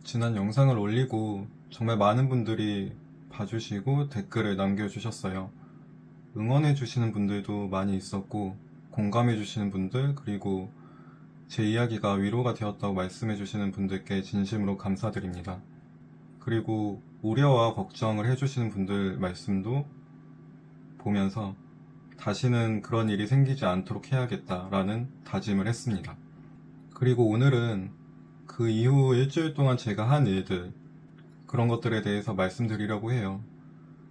지난 영상을 올리고 정말 많은 분들이 봐주시고 댓글을 남겨주셨어요. 응원해주시는 분들도 많이 있었고, 공감해주시는 분들, 그리고 제 이야기가 위로가 되었다고 말씀해주시는 분들께 진심으로 감사드립니다. 그리고 우려와 걱정을 해주시는 분들 말씀도 보면서 다시는 그런 일이 생기지 않도록 해야겠다라는 다짐을 했습니다. 그리고 오늘은 그 이후 일주일 동안 제가 한 일들, 그런 것들에 대해서 말씀드리려고 해요.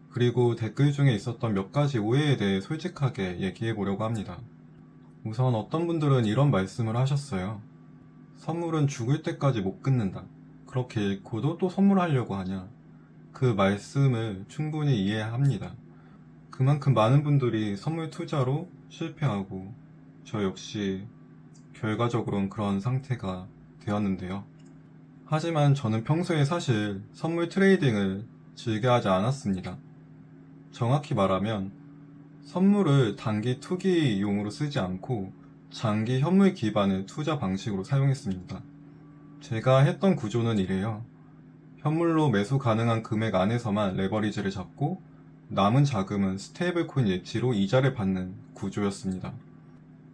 그리고 댓글 중에 있었던 몇 가지 오해에 대해 솔직하게 얘기해 보려고 합니다. 우선 어떤 분들은 이런 말씀을 하셨어요. 선물은 죽을 때까지 못 끊는다. 그렇게 읽고도 또 선물하려고 하냐. 그 말씀을 충분히 이해합니다. 그만큼 많은 분들이 선물 투자로 실패하고 저 역시 결과적으로는 그런 상태가 되었는데요. 하지만 저는 평소에 사실 선물 트레이딩을 즐겨 하지 않았습니다. 정확히 말하면 선물을 단기 투기용으로 쓰지 않고 장기 현물 기반의 투자 방식으로 사용했습니다. 제가 했던 구조는 이래요. 현물로 매수 가능한 금액 안에서만 레버리지를 잡고 남은 자금은 스테이블 코인 예치로 이자를 받는 구조였습니다.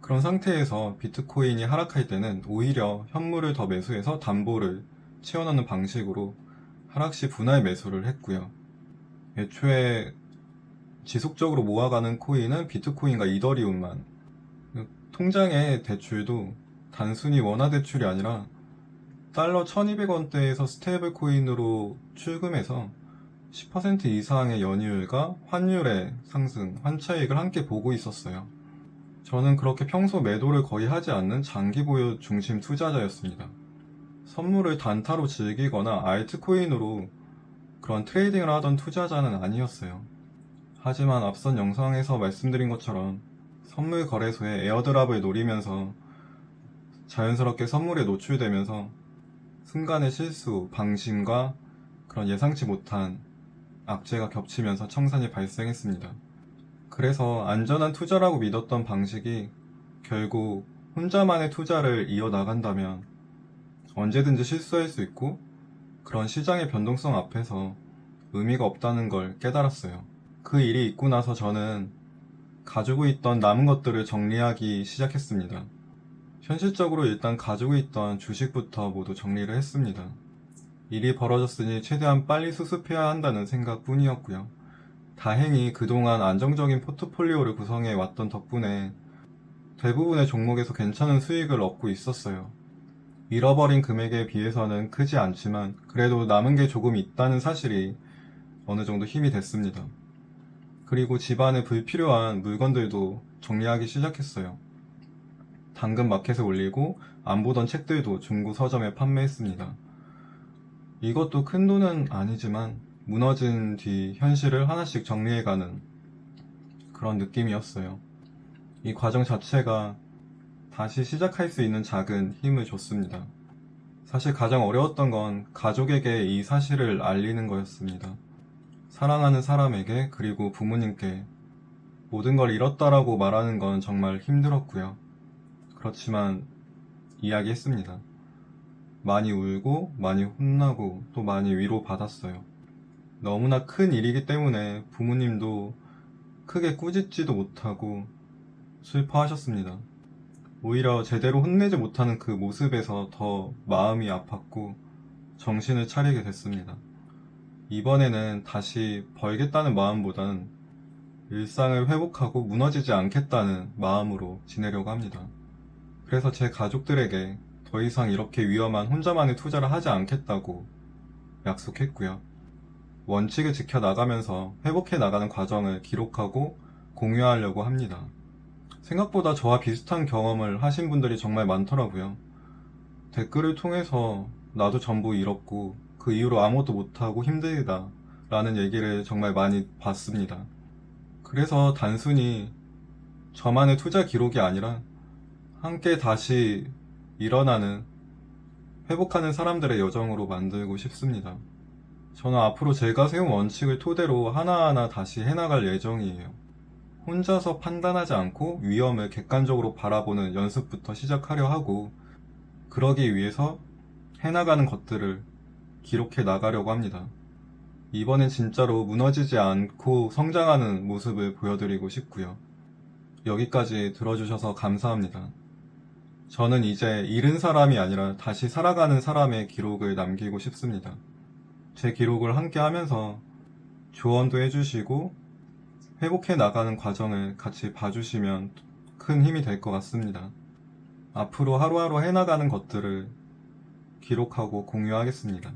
그런 상태에서 비트코인이 하락할 때는 오히려 현물을 더 매수해서 담보를 채워넣는 방식으로 하락시 분할 매수를 했고요. 애초에 지속적으로 모아가는 코인은 비트코인과 이더리움만. 통장의 대출도 단순히 원화 대출이 아니라 달러 1200원대에서 스테이블 코인으로 출금해서 10% 이상의 연이율과 환율의 상승, 환차익을 함께 보고 있었어요. 저는 그렇게 평소 매도를 거의 하지 않는 장기 보유 중심 투자자였습니다. 선물을 단타로 즐기거나 알트코인으로 그런 트레이딩을 하던 투자자는 아니었어요. 하지만 앞선 영상에서 말씀드린 것처럼 선물 거래소의 에어드랍을 노리면서 자연스럽게 선물에 노출되면서 순간의 실수, 방심과 그런 예상치 못한 악재가 겹치면서 청산이 발생했습니다. 그래서 안전한 투자라고 믿었던 방식이 결국 혼자만의 투자를 이어나간다면 언제든지 실수할 수 있고 그런 시장의 변동성 앞에서 의미가 없다는 걸 깨달았어요. 그 일이 있고 나서 저는 가지고 있던 남은 것들을 정리하기 시작했습니다. 현실적으로 일단 가지고 있던 주식부터 모두 정리를 했습니다. 일이 벌어졌으니 최대한 빨리 수습해야 한다는 생각뿐이었고요. 다행히 그동안 안정적인 포트폴리오를 구성해 왔던 덕분에 대부분의 종목에서 괜찮은 수익을 얻고 있었어요. 잃어버린 금액에 비해서는 크지 않지만 그래도 남은 게 조금 있다는 사실이 어느 정도 힘이 됐습니다. 그리고 집안에 불필요한 물건들도 정리하기 시작했어요. 당근 마켓에 올리고 안 보던 책들도 중고 서점에 판매했습니다. 이것도 큰 돈은 아니지만 무너진 뒤 현실을 하나씩 정리해가는 그런 느낌이었어요. 이 과정 자체가 다시 시작할 수 있는 작은 힘을 줬습니다. 사실 가장 어려웠던 건 가족에게 이 사실을 알리는 거였습니다. 사랑하는 사람에게 그리고 부모님께 모든 걸 잃었다라고 말하는 건 정말 힘들었고요. 그렇지만 이야기했습니다. 많이 울고 많이 혼나고 또 많이 위로받았어요. 너무나 큰 일이기 때문에 부모님도 크게 꾸짖지도 못하고 슬퍼하셨습니다. 오히려 제대로 혼내지 못하는 그 모습에서 더 마음이 아팠고 정신을 차리게 됐습니다. 이번에는 다시 벌겠다는 마음보다는 일상을 회복하고 무너지지 않겠다는 마음으로 지내려고 합니다. 그래서 제 가족들에게 더 이상 이렇게 위험한 혼자만의 투자를 하지 않겠다고 약속했고요. 원칙을 지켜나가면서 회복해 나가는 과정을 기록하고 공유하려고 합니다. 생각보다 저와 비슷한 경험을 하신 분들이 정말 많더라고요. 댓글을 통해서 나도 전부 잃었고 그 이후로 아무것도 못하고 힘들다 라는 얘기를 정말 많이 봤습니다. 그래서 단순히 저만의 투자 기록이 아니라 함께 다시 일어나는 회복하는 사람들의 여정으로 만들고 싶습니다. 저는 앞으로 제가 세운 원칙을 토대로 하나하나 다시 해나갈 예정이에요. 혼자서 판단하지 않고 위험을 객관적으로 바라보는 연습부터 시작하려 하고, 그러기 위해서 해나가는 것들을 기록해 나가려고 합니다. 이번엔 진짜로 무너지지 않고 성장하는 모습을 보여드리고 싶고요. 여기까지 들어주셔서 감사합니다. 저는 이제 잃은 사람이 아니라 다시 살아가는 사람의 기록을 남기고 싶습니다. 제 기록을 함께 하면서 조언도 해주시고 회복해 나가는 과정을 같이 봐주시면 큰 힘이 될 것 같습니다. 앞으로 하루하루 해나가는 것들을 기록하고 공유하겠습니다.